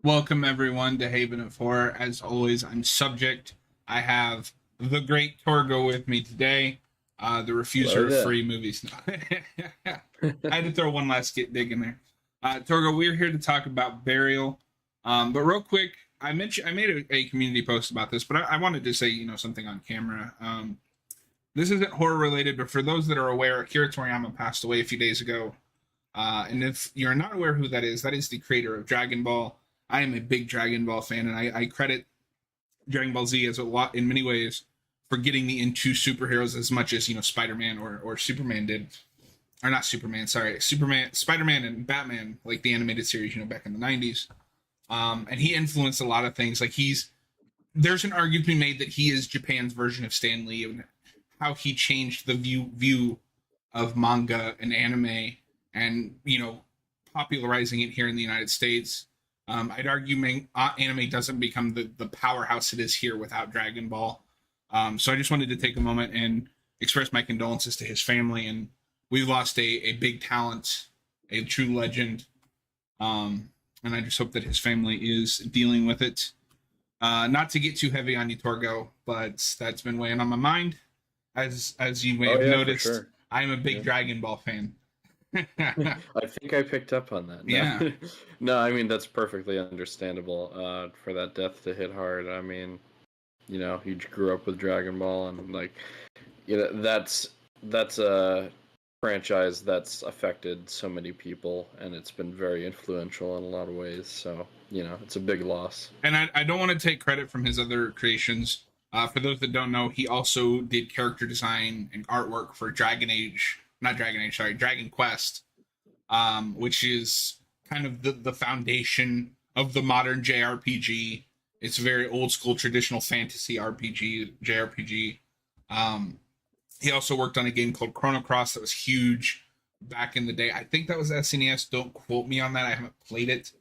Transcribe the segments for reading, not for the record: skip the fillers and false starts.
Welcome everyone to Haven of Horror. As always, I'm Subject. I have the great Torgo with me today, the refuser Hello of there. free movies. I had to throw one last dig in there. Torgo, we're here to talk about Burial. But real quick, I made a community post about this, but I wanted to say something on camera. This isn't horror related, but for those that are aware, Akira Toriyama passed away a few days ago. And if you're not aware who that is the creator of Dragon Ball. I am a big Dragon Ball fan, and I credit Dragon Ball Z as a lot in many ways for getting me into superheroes as much as Spider-Man or Superman did, or not Superman, sorry, Superman, Spider-Man, and Batman, like the animated series, back in the '90s. And he influenced a lot of things. Like there's an argument to be made that he is Japan's version of Stan Lee, and how he changed the view of manga and anime, and popularizing it here in the United States. I'd argue anime doesn't become the powerhouse it is here without Dragon Ball. So I just wanted to take a moment and express my condolences to his family. And we've lost a big talent, a true legend. And I just hope that his family is dealing with it. Not to get too heavy on you, Torgo, but that's been weighing on my mind. As you may Oh have yeah, for noticed, sure. I'm a big Yeah. Dragon Ball fan. I think I picked up on that. No, Yeah. no, I mean that's perfectly understandable. For that death to hit hard. I mean, he grew up with Dragon Ball, and that's a franchise that's affected so many people, and it's been very influential in a lot of ways. So it's a big loss. And I don't want to take credit from his other creations. For those that don't know, he also did character design and artwork for Dragon Quest, which is kind of the foundation of the modern JRPG. It's a very old school traditional fantasy RPG, JRPG. Um, he also worked on a game called Chrono Cross that was huge back in the day. I think that was SNES. Don't quote me on that. I haven't played it.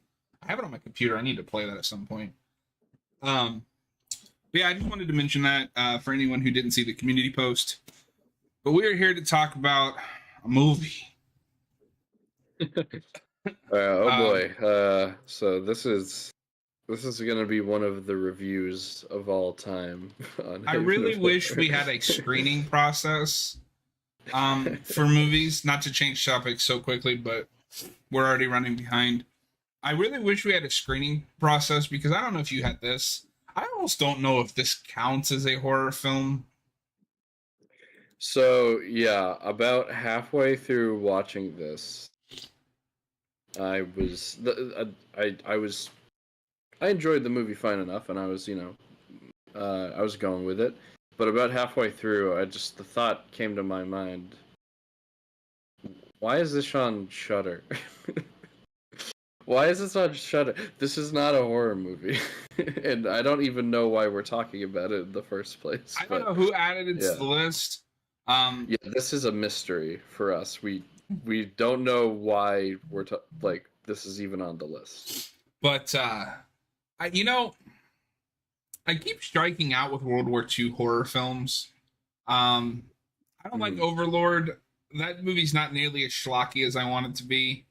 I have it on my computer. I need to play that at some point. Um, but yeah, I just wanted to mention that for anyone who didn't see the community post. But we're here to talk about a movie. Oh Um, boy. So this is gonna be one of the reviews of all time on I Haven really of wish Horror. we had a screening process for movies, not to change topics so quickly, but we're already running behind. I really wish we had a screening process because I don't know if you had this. I almost don't know if this counts as a horror film. So yeah, about halfway through watching this, I was I was I enjoyed the movie fine enough, and I was I was going with it. But about halfway through, the thought came to my mind: why is this on Shutter? Why is this on Shutter? This is not a horror movie, and I don't even know why we're talking about it in the first place. I don't But know who added it to yeah, the list. Um, yeah, this is a mystery for us. We don't know why like this is even on the list. but I I keep striking out with World War II horror films. I don't like Mhm. Overlord. That movie's not nearly as schlocky as I want it to be.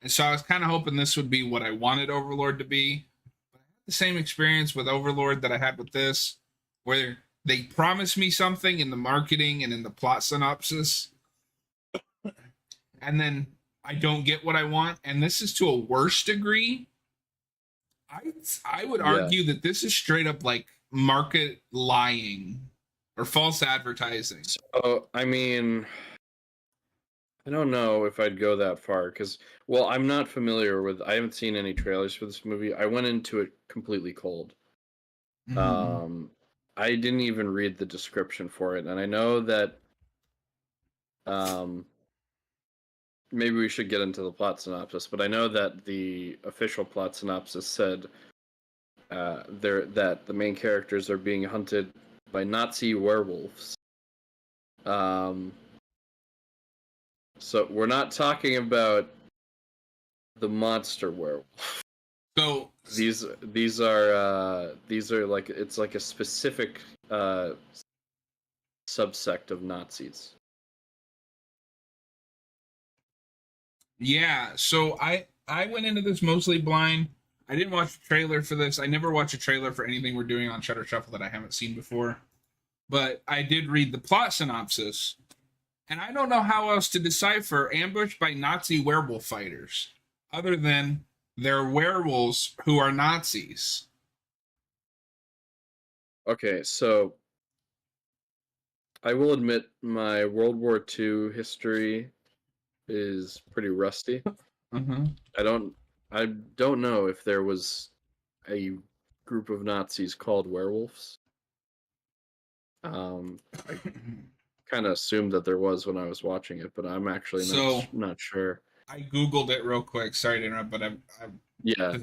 And so I was kind of hoping this would be what I wanted Overlord to be. But I had the same experience with Overlord that I had with this, where they promise me something in the marketing and in the plot synopsis, and then I don't get what I want. And this is to a worse degree. I I would Yeah. argue that this is straight up like market lying or false advertising. So I mean, I don't know if I'd go that far because, well, I'm not familiar with. I haven't seen any trailers for this movie. I went into it completely cold. Mm. Um, I didn't even read the description for it, and I know that um, maybe we should get into the plot synopsis, but I know that the official plot synopsis said that the main characters are being hunted by Nazi werewolves. Um, so we're not talking about the monster werewolf. So These are like it's like a specific subsect of Nazis. yeah, so I went into this mostly blind. I didn't watch a trailer for this. I never watch a trailer for anything we're doing on Shutter Shuffle that I haven't seen before. But I did read the plot synopsis, and I don't know how else to decipher ambushed by Nazi werewolf fighters, other than they're werewolves who are Nazis. Okay, so I will admit my World War II history is pretty rusty. Mm-hmm. I don't know if there was a group of Nazis called werewolves. I kind of assumed that there was when I was watching it, but I'm actually So not sure. I googled it real quick. Sorry to interrupt, but Yeah,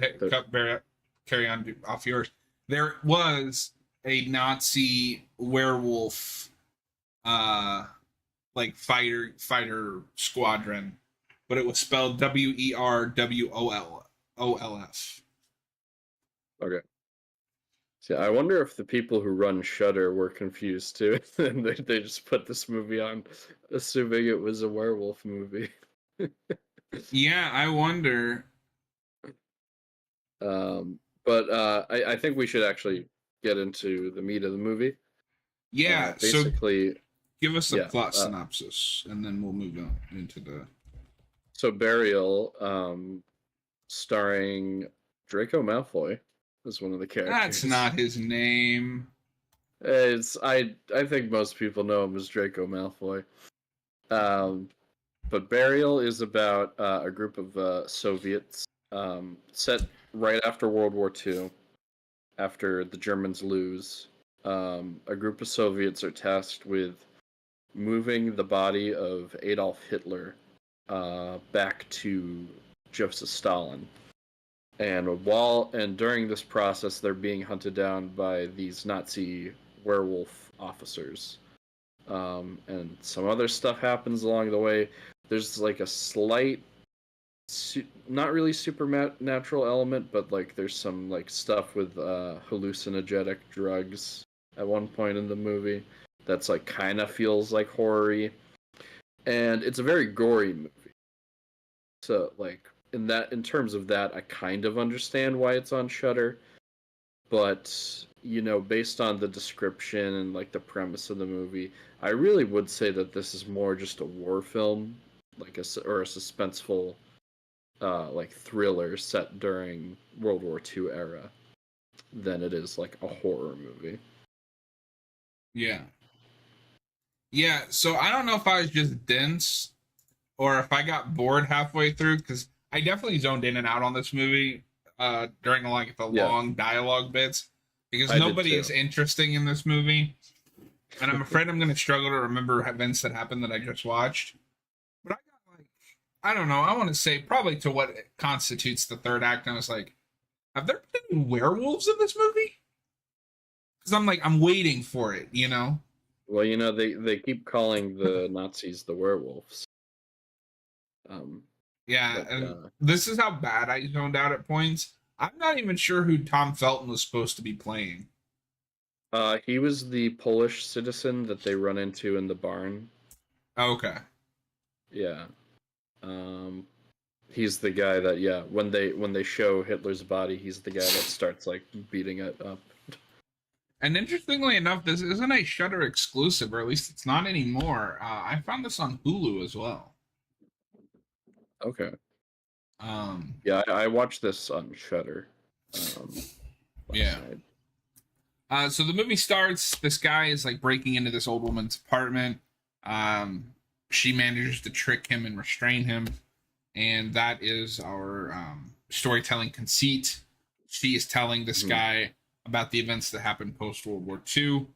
carry on off yours. There was a Nazi werewolf, like fighter squadron, but it was spelled WERWOLF. okay. See, I wonder if the people who run Shudder were confused too, and they just put this movie on, assuming it was a werewolf movie. Yeah, I wonder. But I think we should actually get into the meat of the movie. Yeah, so basically, give us a yeah, plot synopsis, and then we'll move on into the. so Burial, starring Draco Malfoy, is one of the characters. That's not his name. I think most people know him as Draco Malfoy. But Burial is about a group of Soviets set right after World War II, after the Germans lose. A group of Soviets are tasked with moving the body of Adolf Hitler back to Joseph Stalin. And during this process, they're being hunted down by these Nazi werewolf officers. And some other stuff happens along the way. There's like a slight, not really supernatural element, but like there's some like stuff with hallucinogenic drugs at one point in the movie that's like kind of feels like horror-y. And it's a very gory movie. So like in terms of that, I kind of understand why it's on Shudder. But based on the description and like the premise of the movie, I really would say that this is more just a war film, like a suspenseful, like thriller set during World War II era, than it is like a horror movie. Yeah. Yeah, so I don't know if I was just dense or if I got bored halfway through, because I definitely zoned in and out on this movie during like the long dialogue bits, because nobody is interesting in this movie, and I'm afraid I'm going to struggle to remember events that happened that I just watched. But I got like, I don't know, I want to say probably to what constitutes the third act, and I was like, have there been any werewolves in this movie? Because I'm waiting for it, Well, they keep calling the Nazis the werewolves. Yeah, and this is how bad I zoned out at points. I'm not even sure who Tom Felton was supposed to be playing. He was the Polish citizen that they run into in the barn. Okay. Yeah. He's the guy that when they show Hitler's body, he's the guy that starts like beating it up. And interestingly enough, this isn't a Shudder exclusive, or at least it's not anymore. I found this on Hulu as well. Okay. Yeah, I watched this on Shudder. Yeah. So the movie starts. This guy is like breaking into this old woman's apartment. She manages to trick him and restrain him, and that is our storytelling conceit. She is telling this guy about the events that happened post World War II.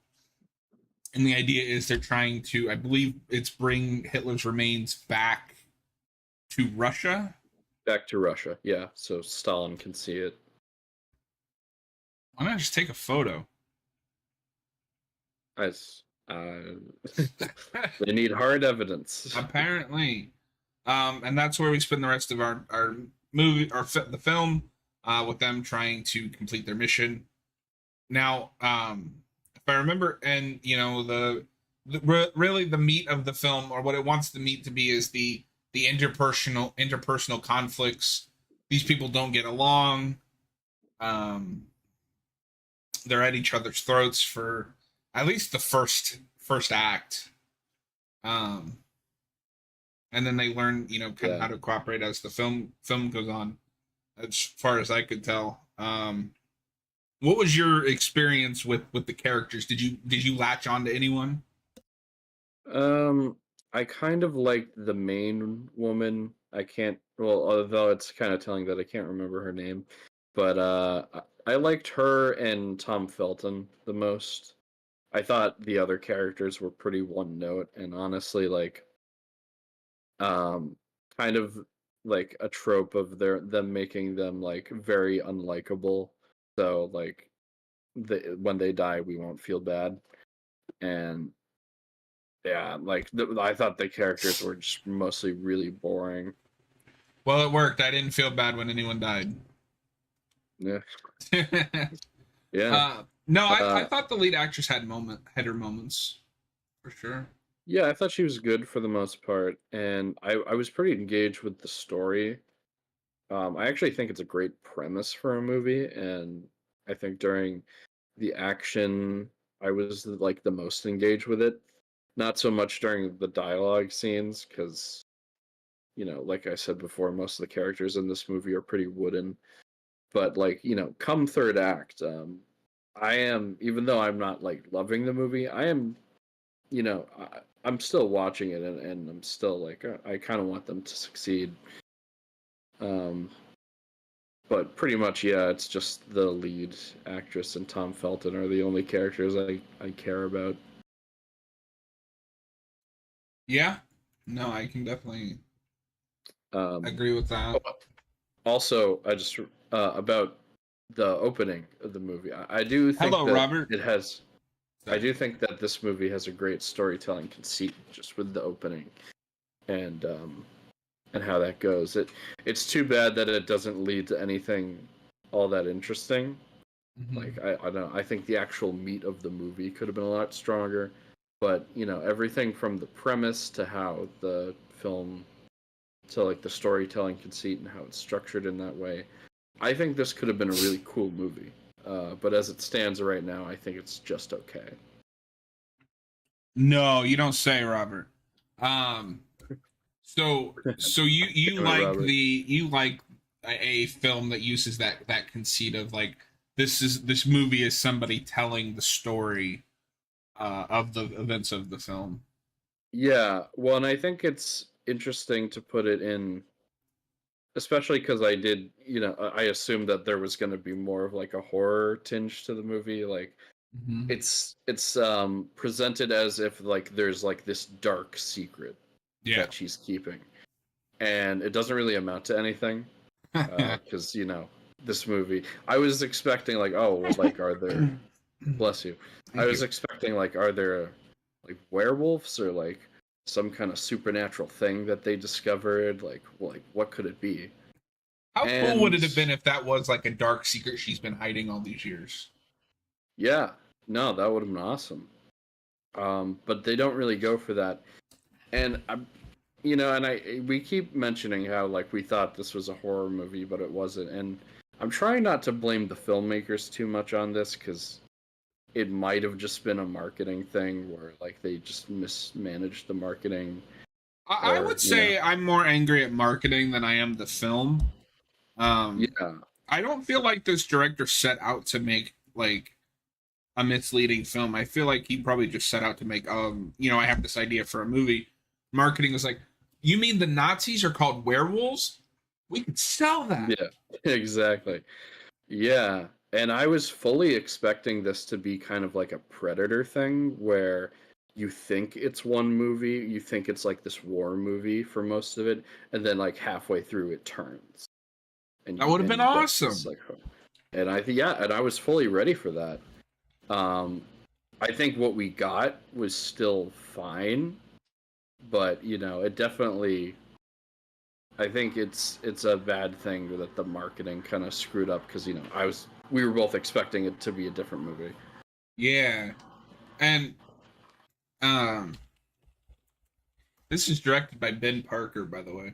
And the idea is they're trying to, I believe it's bring Hitler's remains back to Russia. Back to Russia, yeah. So Stalin can see it. Why not just take a photo? Nice. They need hard evidence. Apparently. And that's where we spend the rest of our movie, the film, with them trying to complete their mission. Now, if I remember, and really the meat of the film, or what it wants the meat to be, is the interpersonal conflicts. These people don't get along. Um, they're at each other's throats for at least the first act. Um, and then they learn, kind of Yeah. how to cooperate as the film goes on. As far as I could tell. What was your experience with the characters? Did you latch on to anyone? Um, I kind of liked the main woman. I can't, well, although it's kind of telling that I can't remember her name, but I liked her and Tom Felton the most. I thought the other characters were pretty one note and honestly like um kind of like a trope of them making them like very unlikable. So like when they die we won't feel bad. And yeah, like I thought the characters were just mostly really boring. Well, it worked. I didn't feel bad when anyone died. Yeah. Yeah. No, I Uh thought the lead actress had her moments for sure. yeah, I thought she was good for the most part and I was pretty engaged with the story. I actually think it's a great premise for a movie, and I think during the action, I was like the most engaged with it. Not so much during the dialogue scenes, because like I said before, most of the characters in this movie are pretty wooden. But like come third act, I am even though I'm not like loving the movie, I am I'm still watching it, and I'm still like I kind of want them to succeed. Um, But pretty much, yeah, it's just the lead actress and Tom Felton are the only characters I care about. Yeah. No, I can definitely Um, agree with that. Also, I just about the opening of the movie. I do think Hello, that Robert. it has. I Sorry. do think that this movie has a great storytelling conceit just with the opening and how that goes. It's too bad that it doesn't lead to anything all that interesting. Like Mhm. I don't know, I think the actual meat of the movie could have been a lot stronger, but everything from the premise to how the film to like the storytelling conceit and how it's structured in that way, I think this could have been a really cool movie. But as it stands right now, I think it's just okay. No, you don't say, Robert. Um, so you Damn it, like Robert. a film that uses that conceit of like this movie is somebody telling the story of the events of the film. Yeah, well, and I think it's interesting to put it in, especially because I did, I assumed that there was going to be more of like a horror tinge to the movie. Like Mm-hmm. it's presented as if like there's like this dark secret Yeah. that she's keeping, and it doesn't really amount to anything because this movie I was expecting like, oh well, like are there, bless you, I Thank was you. expecting like are there like werewolves or like some kind of supernatural thing that they discovered, like what could it be? How cool would And it have been if that was like a dark secret she's been hiding all these years? yeah, no, that would have been awesome. But they don't really go for that. And and I we keep mentioning how like we thought this was a horror movie, but it wasn't. And I'm trying not to blame the filmmakers too much on this because it might have just been a marketing thing where like they just mismanaged the marketing, I or would say I'm more angry at marketing than I am the film. yeah, I don't feel like this director set out to make like a misleading film. I feel like he probably just set out to make I have this idea for a movie. Marketing was like, you mean the Nazis are called werewolves? We could sell that. yeah, exactly. Yeah, and I was fully expecting this to be kind of like a Predator thing where you think it's one movie, you think it's like this war movie for most of it, and then like halfway through it turns and That you would have and been you get this awesome. like and I think, yeah, and I was fully ready for that. Um I think what we got was still fine, but it definitely, I think it's a bad thing that the marketing kind of screwed up because we were both expecting it to be a different movie. Yeah. And um this is directed by Ben Parker, by the way.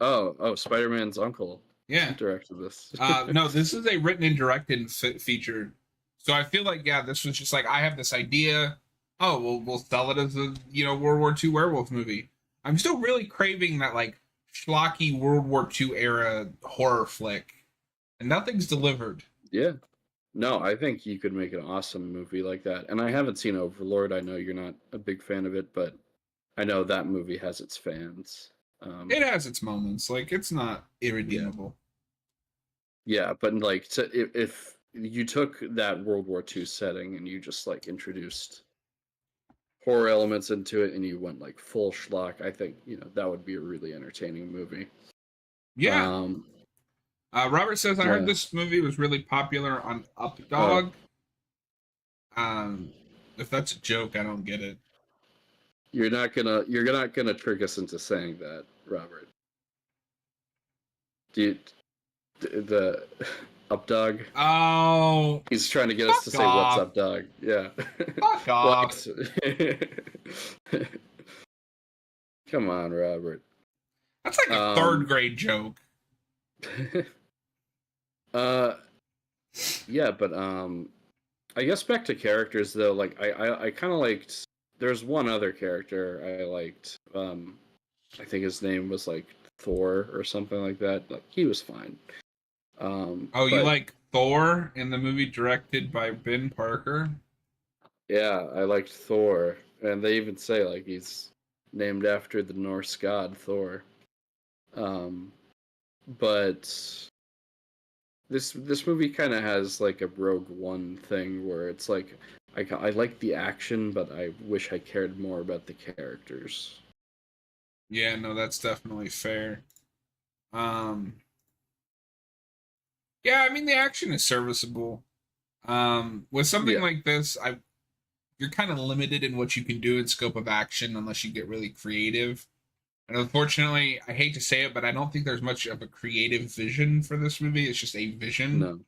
Oh, Spider-Man's uncle. Yeah. directed this. No, this is a written and directed feature. So I feel like, yeah, this was just like, I have this idea. Oh, we'll sell it as a, World War II werewolf movie. I'm still really craving that, like, schlocky World War II era horror flick. And nothing's delivered. Yeah. No, I think you could make an awesome movie like that. And I haven't seen Overlord. I know you're not a big fan of it, but I know that movie has its fans. It has its moments. Like, it's not Yeah. irredeemable. Yeah, but like if you took that World War II setting and you just like introduced horror elements into it and you went like full schlock, I think, that would be a really entertaining movie. Yeah. Um Robert says, I heard yeah. this movie was really popular on Up Oh, Dog. If that's a joke, I don't get it. you're not gonna trick us into saying that, Robert. Do you, the Up Dog? Oh, He's trying to get us to say off. what's up, dog. Yeah. Fuck off. Come on, Robert. That's like a third grade joke. Yeah, but I guess back to characters though, like I kind of liked. There's one other character I liked. I think his name was like Thor or something like that. Like he was fine. Oh, you like Thor in the movie directed by Ben Parker? Yeah, I liked Thor, and they even say like he's named after the Norse god Thor. But this movie kind of has like a Rogue One thing where it's like I like the action, but I wish I cared more about the characters. Yeah, no, that's definitely fair. Um, yeah, I mean the action is serviceable. With something Yeah, like this, you're kind of limited in what you can do in scope of action unless you get really creative. And unfortunately, I hate to say it, but I don't think there's much of a creative vision for this movie. It's just a vision. no,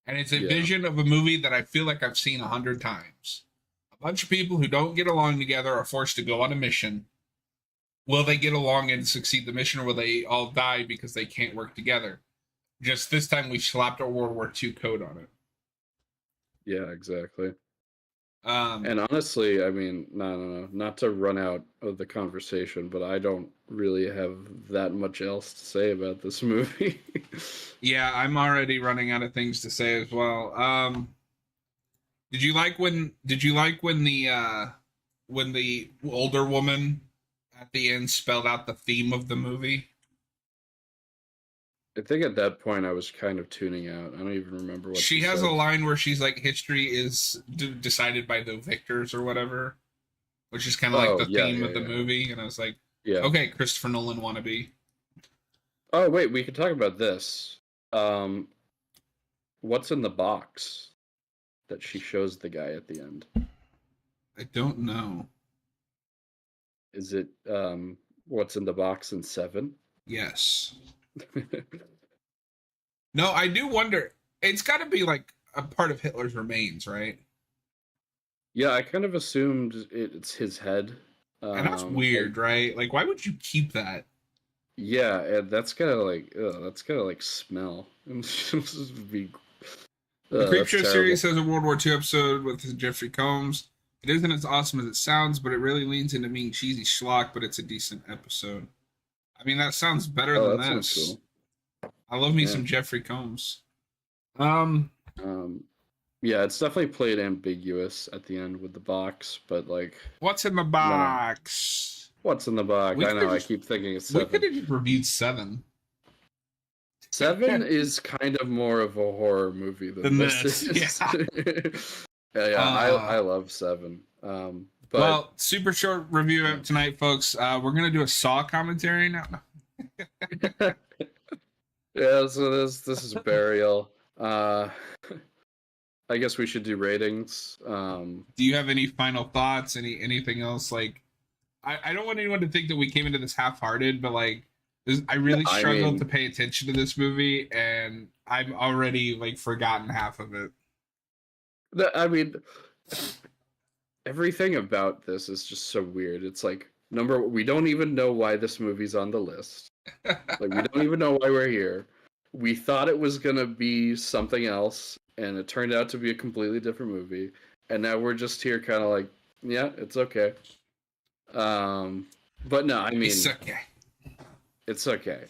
And it's a yeah, vision of a movie that I feel like I've seen 100 times. A bunch of people who don't get along together are forced to go on a mission. Will they get along and succeed the mission, or will they all die because they can't work together? Just this time we slapped a World War II code on it. yeah, exactly. Um, And honestly, I mean, no, not to run out of the conversation, but I don't really have that much else to say about this movie. yeah, I'm already running out of things to say as well. Did you like when the older woman at the end spelled out the theme of the movie? I think at that point I was kind of tuning out. I don't even remember what She she has said. a line where she's like, "History is decided by the victors" or whatever, which is kind of like the Yeah, theme yeah, of the yeah. movie. And I was like, Yeah. "Okay, Christopher Nolan wannabe." Oh wait, we could talk about this. What's in the box that she shows the guy at the end? I don't know. Is it what's in the box in Seven? Yes. No, I do wonder. It's got to be like a part of Hitler's remains, right? Yeah, I kind of assumed it's his head. And that's weird, right? Like, why would you keep that? Yeah, and that's gotta like smell. This would be, The that's Creepshow terrible. series has a World War II episode with Jeffrey Combs. It isn't as awesome as it sounds, but it really leans into being cheesy schlock, but it's a decent episode. I mean, that sounds better Oh, than that sounds this. cool. I love me Yeah. some Jeffrey Combs. Um, Yeah, it's definitely played ambiguous at the end with the box, but like, what's in the box? what's in the box? We I know. could've I just- keep thinking it's We Seven. could have just reviewed 7. Seven is kind of more of a horror movie than this is. Yeah, I love Seven. But Well, super short review of tonight, folks. We're gonna do a Saw commentary now. yeah, so this is Burial. I guess we should do ratings. Do you have any final thoughts? Anything else? Like, I don't want anyone to think that we came into this half-hearted, but like, I really struggled to pay attention to this movie, and I've already like forgotten half of it. I mean, everything about this is just so weird. It's like we don't even know why this movie's on the list. Like we don't even know why we're here. we thought it was gonna be something else, and it turned out to be a completely different movie. And now we're just here, kind of like, yeah, it's okay. But no, I mean, It's okay. it's okay.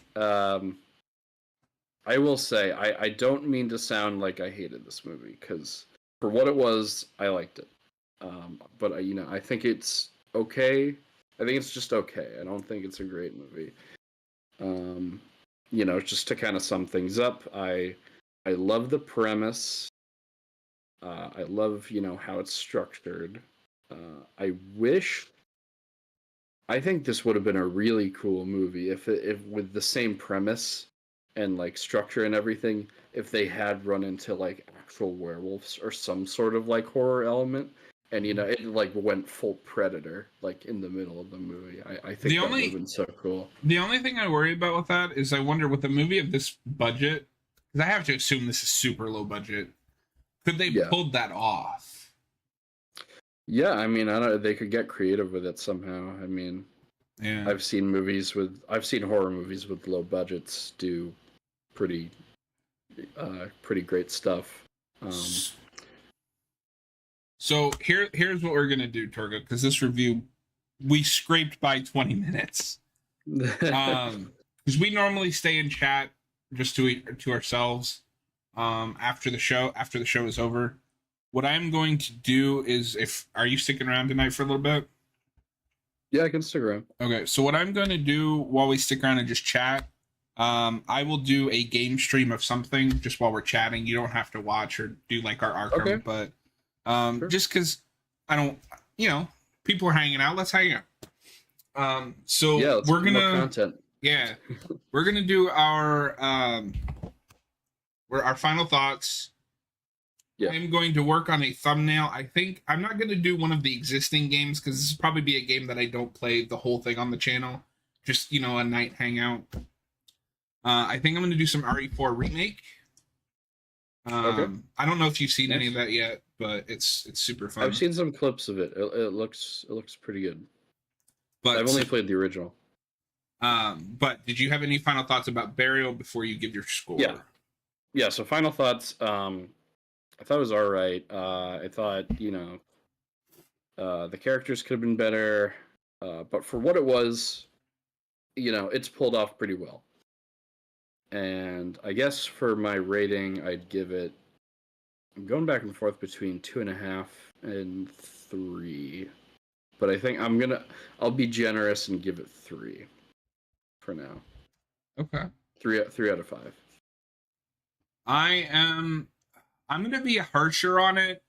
I will say, I don't mean to sound like I hated this movie, because for what it was, I liked it. But I think it's okay. I think it's just okay. I don't think it's a great movie. Just to kind of sum things up, I love the premise. I love how it's structured. I wish. I think this would have been a really cool movie if with the same premise and like structure and everything, if they had run into like actual werewolves or some sort of like horror element, and it like went full Predator like in the middle of the movie. I think that would have been so cool. The only thing I worry about with that is I wonder, with a movie of this budget, because I have to assume this is super low budget, could they pulled that off? Yeah, I mean, I don't. They could get creative with it somehow. I mean, yeah, I've seen horror movies with low budgets do pretty great stuff. So here's what we're gonna do, Torgo, because this review we scraped by 20 minutes. Because we normally stay in chat just to ourselves after the show is over. What I'm going to do is, are you sticking around tonight for a little bit? Yeah, I can stick around. Okay, so what I'm going to do while we stick around and just chat, I will do a game stream of something just while we're chatting. You don't have to watch or do like our archive, okay. But sure. Just because I don't, people are hanging out. Let's hang out. So yeah, we're gonna content. Yeah, we're gonna do our final thoughts. Yeah. I'm going to work on a thumbnail. I think I'm not going to do one of the existing games because this will probably be a game that I don't play the whole thing on the channel. Just, a night hangout. I think I'm going to do some RE4 remake. Okay. I don't know if you've seen any of that yet, but it's super fun. I've seen some clips of it. It looks pretty good. But I've only played the original. But did you have any final thoughts about Burial before you give your score? Yeah. So final thoughts. I thought it was all right. I thought, the characters could have been better, but for what it was, it's pulled off pretty well. And I guess for my rating, I'd give it. I'm going back and forth between 2.5 and 3, but I think I'll be generous and give it 3 for now. Okay. 3 out of 5. I'm going to be harsher on it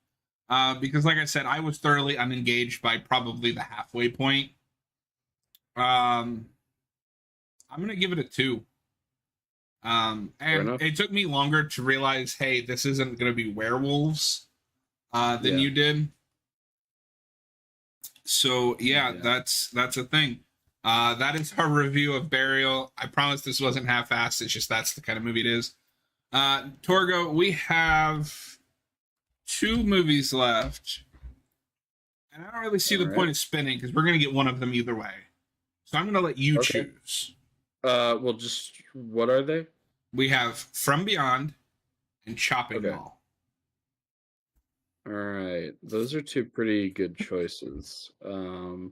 because, like I said, I was thoroughly unengaged by probably the halfway point. I'm going to give it a 2. And it took me longer to realize, hey, this isn't going to be werewolves than you did. So, yeah, that's a thing. That is our review of Burial. I promise this wasn't half-assed. It's just that's the kind of movie it is. Torgo, we have 2 movies left, and I don't really see the point of spinning because we're going to get one of them either way. So I'm going to let you choose. Well, just what are they? We have From Beyond and Chopping Mall. All right, those are 2 pretty good choices. I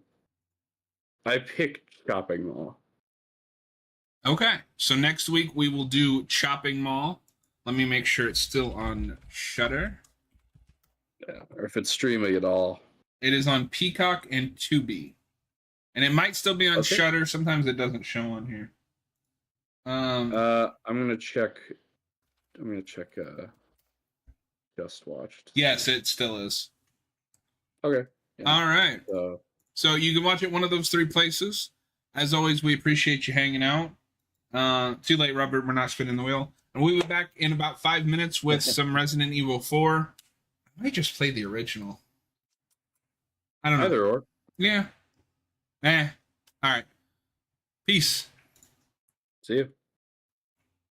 picked Chopping Mall. Okay, so next week we will do Chopping Mall. Let me make sure it's still on Shudder. Yeah, or if it's streaming at all. It is on Peacock and Tubi. And it might still be on Shudder. Sometimes it doesn't show on here. I'm gonna check Just Watched. Yes, it still is. Okay. Yeah. All right. So you can watch it one of those 3 places. As always, we appreciate you hanging out. Too late, Robert. We're not spinning the wheel. And we'll be back in about 5 minutes with some Resident Evil 4. I might just play the original. I don't know. Either or. Yeah. All right. Peace. See you.